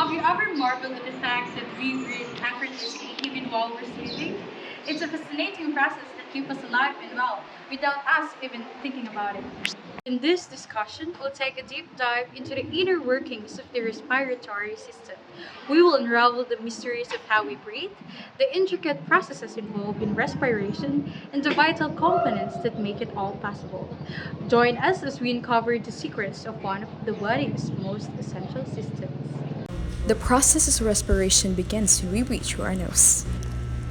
Have you ever marveled at the fact that we breathe effortlessly even while we're sleeping? It's a fascinating process that keeps us alive and well without us even thinking about it. In this discussion, we'll take a deep dive into the inner workings of the respiratory system. We will unravel the mysteries of how we breathe, the intricate processes involved in respiration, and the vital components that make it all possible. Join us as we uncover the secrets of one of the body's most essential systems. The process of respiration begins when we breathe through our nose.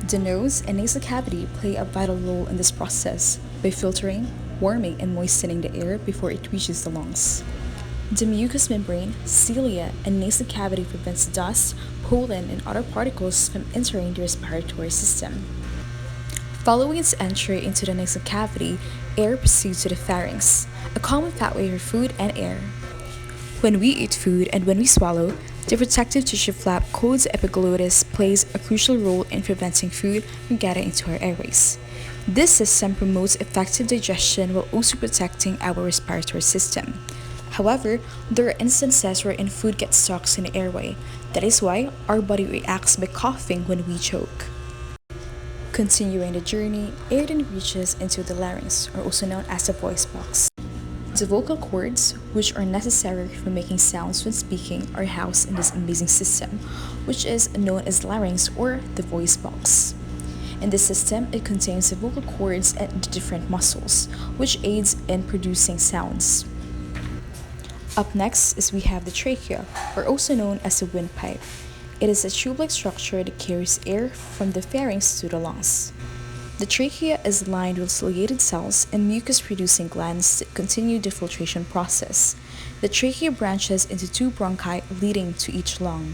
The nose and nasal cavity play a vital role in this process by filtering, warming, and moistening the air before it reaches the lungs. The mucous membrane, cilia, and nasal cavity prevents dust, pollen, and other particles from entering the respiratory system. Following its entry into the nasal cavity, air proceeds to the pharynx, a common pathway for food and air. When we eat food and when we swallow, the protective tissue flap called the epiglottis plays a crucial role in preventing food from getting into our airways. This system promotes effective digestion while also protecting our respiratory system. However, there are instances wherein food gets stuck in the airway. That is why our body reacts by coughing when we choke. Continuing the journey, air then reaches into the larynx, or also known as the voice box. The vocal cords, which are necessary for making sounds when speaking, are housed in this amazing system, which is known as larynx or the voice box. In this system, it contains the vocal cords and the different muscles, which aids in producing sounds. Up next is we have the trachea, or also known as the windpipe. It is a tube-like structure that carries air from the pharynx to the lungs. The trachea is lined with ciliated cells and mucus-producing glands that continue the filtration process. The trachea branches into two bronchi leading to each lung.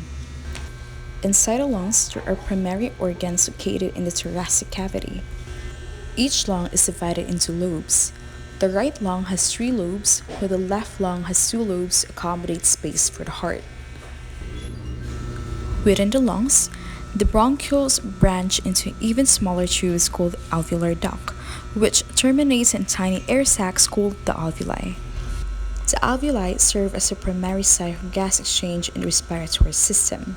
Inside the lungs, there are primary organs located in the thoracic cavity. Each lung is divided into lobes. The right lung has 3 lobes, while the left lung has 2 lobes to accommodate space for the heart. Within the lungs, the bronchioles branch into even smaller tubes called alveolar duct, which terminates in tiny air sacs called the alveoli. The alveoli serve as a primary site for gas exchange in the respiratory system.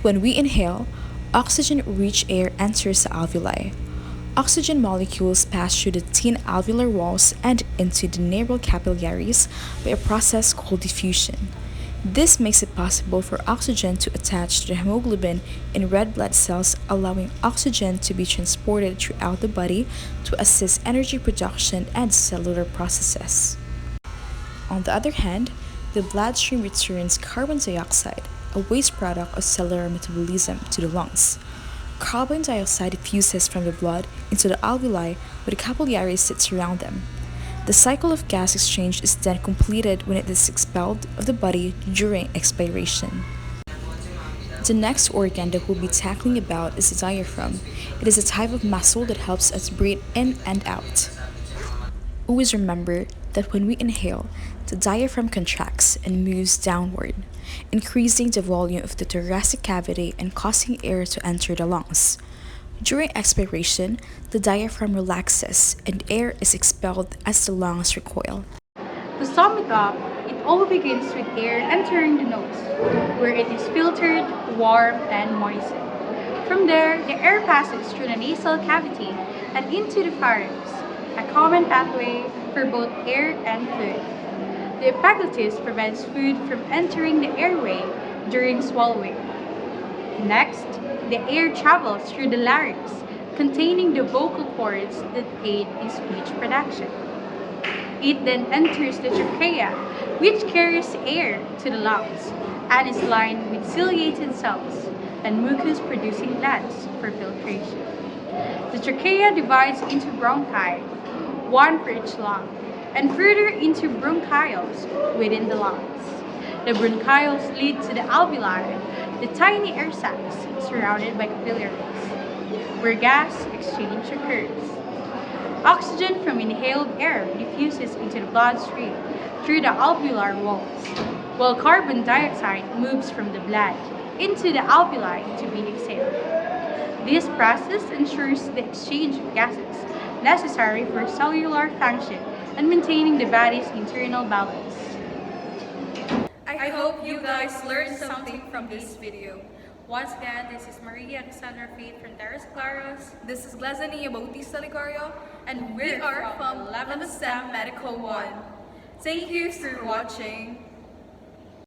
When we inhale, oxygen-rich air enters the alveoli. Oxygen molecules pass through the thin alveolar walls and into the neural capillaries by a process called diffusion. This makes it possible for oxygen to attach to the hemoglobin in red blood cells, allowing oxygen to be transported throughout the body to assist energy production and cellular processes. On the other hand, the bloodstream returns carbon dioxide, a waste product of cellular metabolism, to the lungs. Carbon dioxide diffuses from the blood into the alveoli where the capillaries sit surround them. The cycle of gas exchange is then completed when it is expelled of the body during expiration. The next organ that we'll be tackling about is the diaphragm. It is a type of muscle that helps us breathe in and out. Always remember that when we inhale, the diaphragm contracts and moves downward, increasing the volume of the thoracic cavity and causing air to enter the lungs. During expiration, the diaphragm relaxes and air is expelled as the lungs recoil. To sum it up, it all begins with air entering the nose, where it is filtered, warmed, and moistened. From there, the air passes through the nasal cavity and into the pharynx, a common pathway for both air and food. The epiglottis prevents food from entering the airway during swallowing. Next, the air travels through the larynx, containing the vocal cords that aid in speech production. It then enters the trachea, which carries air to the lungs and is lined with ciliated cells and mucus-producing glands for filtration. The trachea divides into bronchi, one for each lung, and further into bronchioles within the lungs. The bronchioles lead to the alveoli, the tiny air sacs surrounded by capillaries, where gas exchange occurs. Oxygen from inhaled air diffuses into the bloodstream through the alveolar walls, while carbon dioxide moves from the blood into the alveoli to be exhaled. This process ensures the exchange of gases necessary for cellular function and maintaining the body's internal balance. I hope you guys learned something from this video. Once again, this is Maria Alexandra Faith from Terras Claros. This is Glazania Bautista Licario, And we are from 11th STEM Medical 1. Thank you for watching.